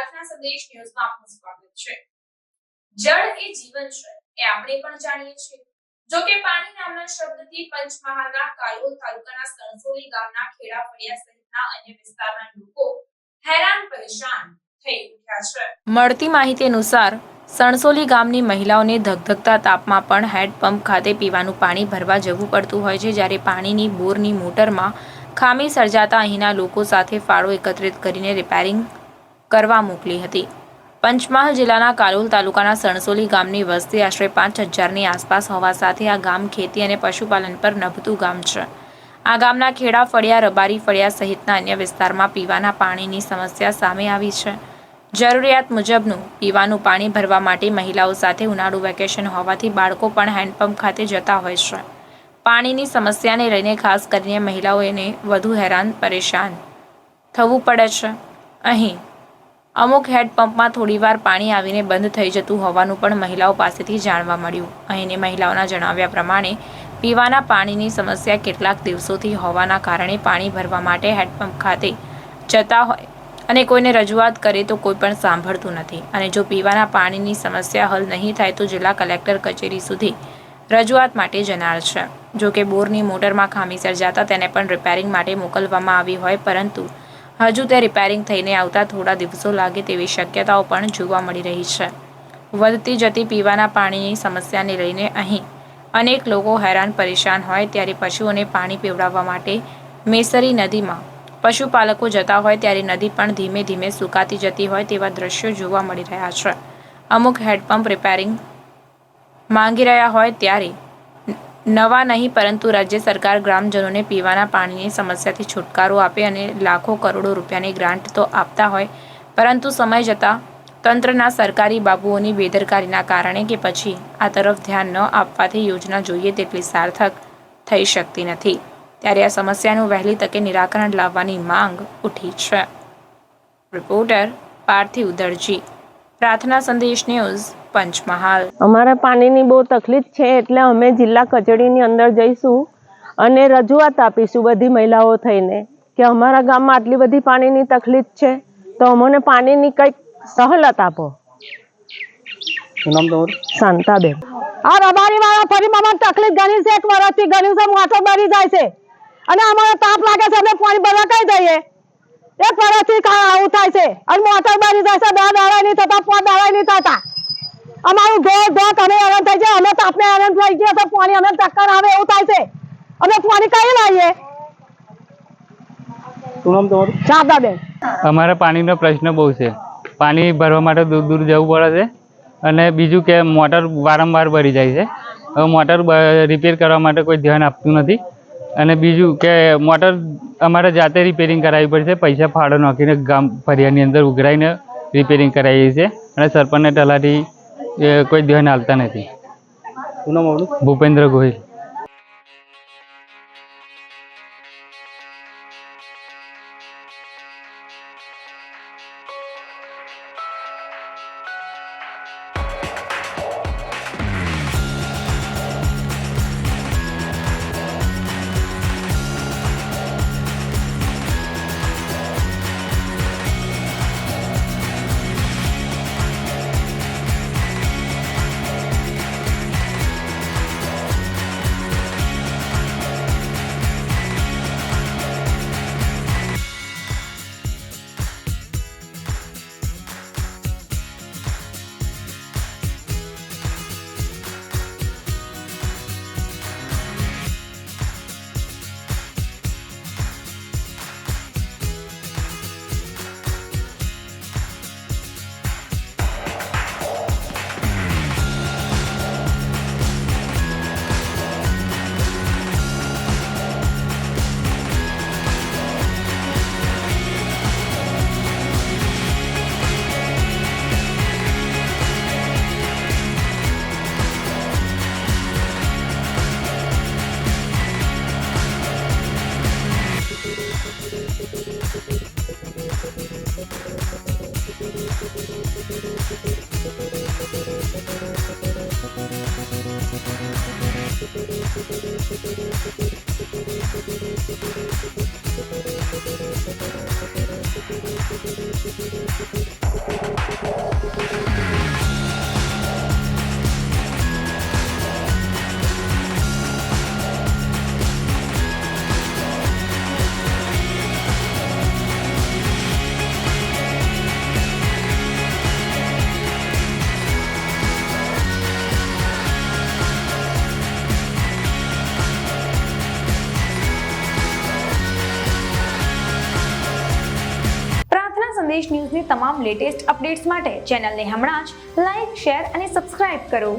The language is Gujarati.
પ્રાર્થના સંદેશ ન્યૂઝમાં આપનું સ્વાગત છે। જળ એ જીવન છે એ આપણે પણ જાણીએ છીએ। જો કે પાણી નામના શબ્દથી પંચમહાલના કાલોલ તાલુકાના સણસોલી ગામના ખેડા ફળિયા સહિતના અન્ય વિસ્તારના લોકો હેરાન પરેશાન થઈ ઉઠ્યા છે। મળતી માહિતી અનુસાર સણસોલી ગામની મહિલાઓને ધગધગતા તાપમાં પણ હેન્ડપંપ ખાતે પીવાનું પાણી ભરવા જવું પડતું હોય છે, જ્યારે પાણીની બોરની મોટરમાં ખામી સર્જાતા અહીંના લોકો સાથે ફાળો એકત્રિત કરીને રિપેરિંગ કરવા મોકલી હતી। પંચમહાલ જિલ્લાના કાલોલ તાલુકાના સણસોલી ગામની વસ્તી આશરે 5000ની આસપાસ હોવા સાથે આ ગામ ખેતી અને પશુપાલન પર નભતું ગામ છે। આ ગામના ખેડા ફળિયા, રબારી ફળિયા સહિતના અન્ય વિસ્તારમાં પીવાના પાણીની સમસ્યા સામે આવી છે। જરૂરિયાત મુજબનું પીવાનું પાણી ભરવા માટે મહિલાઓ સાથે ઉનાળુ વેકેશન હોવાથી બાળકો પણ હેન્ડપંપ ખાતે જતા હોય છે। પાણીની સમસ્યાને લઈને ખાસ કરીને મહિલાઓને વધુ હેરાન પરેશાન થવું પડે છે। અહીં અમુક હેન્ડપંપમાં થોડીવાર પાણી આવીને બંધ થઈ જતું હોવાનું પણ મહિલાઓ પાસેથી જાણવા મળ્યું। અહીંની મહિલાઓના જણાવ્યા પ્રમાણે પીવાના પાણીની સમસ્યા કેટલાક દિવસોથી હોવાના કારણે પાણી ભરવા માટે હેન્ડપંપ ખાતે જતા હોય અને કોઈને રજૂઆત કરે તો કોઈ પણ સાંભળતું નથી અને જો પીવાના પાણીની સમસ્યા હલ નહીં થાય તો જિલ્લા કલેક્ટર કચેરી સુધી રજૂઆત માટે જનાર છે। જો કે બોરની મોટરમાં ખામી સર્જાતા તેને પણ રિપેરિંગ માટે મોકલવામાં આવી હોય, પરંતુ હજુ તે રિપેરિંગ થઈને આવતા થોડા દિવસો લાગે તેવી શક્યતાઓ પણ જોવા મળી રહી છે। વધતી જતી પીવાના પાણીની સમસ્યાને લઈને અહીં અનેક લોકો હેરાન પરેશાન હોય, ત્યારે પશુઓને પાણી પીવડાવવા માટે મેસરી નદીમાં પશુપાલકો જતા હોય ત્યારે નદી પણ ધીમે ધીમે સુકાતી જતી હોય તેવા દ્રશ્યો જોવા મળી રહ્યા છે। અમુક હેન્ડપંપ રિપેરિંગ માંગી રહ્યા હોય ત્યારે નવા નહીં પરંતુ રાજ્ય સરકાર ગ્રામજનોને પીવાના પાણીની સમસ્યાથી છુટકારો આપે અને લાખો કરોડો રૂપિયાની ગ્રાન્ટ તો આપતા હોય, પરંતુ સમય જતાં તંત્રના સરકારી બાબુઓની બેદરકારીના કારણે કે પછી આ તરફ ધ્યાન ન આપવાથી યોજના જોઈએ તેટલી સાર્થક થઈ શકતી નથી। ત્યારે આ સમસ્યાનું વહેલી તકે નિરાકરણ લાવવાની માંગ ઉઠી છે। રિપોર્ટર પાર્થિવ દરજી, પ્રાર્થના સંદેશ ન્યૂઝ, પંચમહાલ। અમારે પાણીની બહુ તકલીફ છે, એટલે અમે જિલ્લા કચેરીની અંદર જઈશું અને રજૂઆત આપીશું બધી મહિલાઓ થઈને કે અમારા ગામમાં આટલી બધી પાણીની તકલીફ છે, તો અમને પાણીની કંઈક સહલત આપો। શું નામ તમારું? શાંતાબેન। આ રબારી વાળા ફરી મને તકલીફ ઘણી છે, 1 વર્ષથી ઘણી છે, મોટો ભરી જાય છે અને અમારે તાપ લાગે છે, અમે પાણી ભરવા કઈ જઈએ। 1 વર્ષથી આવું થાય છે અને મોટર ભરી જાય છે, 2 દાડા નહીં થતા, 5 દાડા નહીં થતા। અમારું ધોક અમે હેરાન થઈ જાય, અમે તાપને હેરાન થઈ ગયા તો પાણી અમે ચક્કર આવે એવું થાય છે, અમે પાણી કઈ લાવીએ। શું નામ તમારું? શારદાબેન। અમારે પાણીનો પ્રશ્ન બહુ છે, પાણી ભરવા માટે દૂર દૂર જવું પડે છે અને બીજું કે મોટર વારંવાર ભરી જાય છે। હવે મોટર રિપેર કરવા માટે કોઈ ધ્યાન આપતું નથી અને બીજું કે મોટર અમારે જાતે રિપેરિંગ કરાવવી પડશે, પૈસા ફાળો નાખીને ગામ ફરિયાની અંદર ઉઘરાઈને રિપેરિંગ કરાવીએ છીએ અને સરપંચને તલાટી કોઈ ધ્યાન આપતા નથી। શું નામ આપણું? ભૂપેન્દ્ર ગોહિલ। સંદેશ ન્યૂઝની તમામ લેટેસ્ટ અપડેટ્સ માટે ચેનલને હમણાં જ લાઇક, શેર અને સબસ્ક્રાઇબ કરો.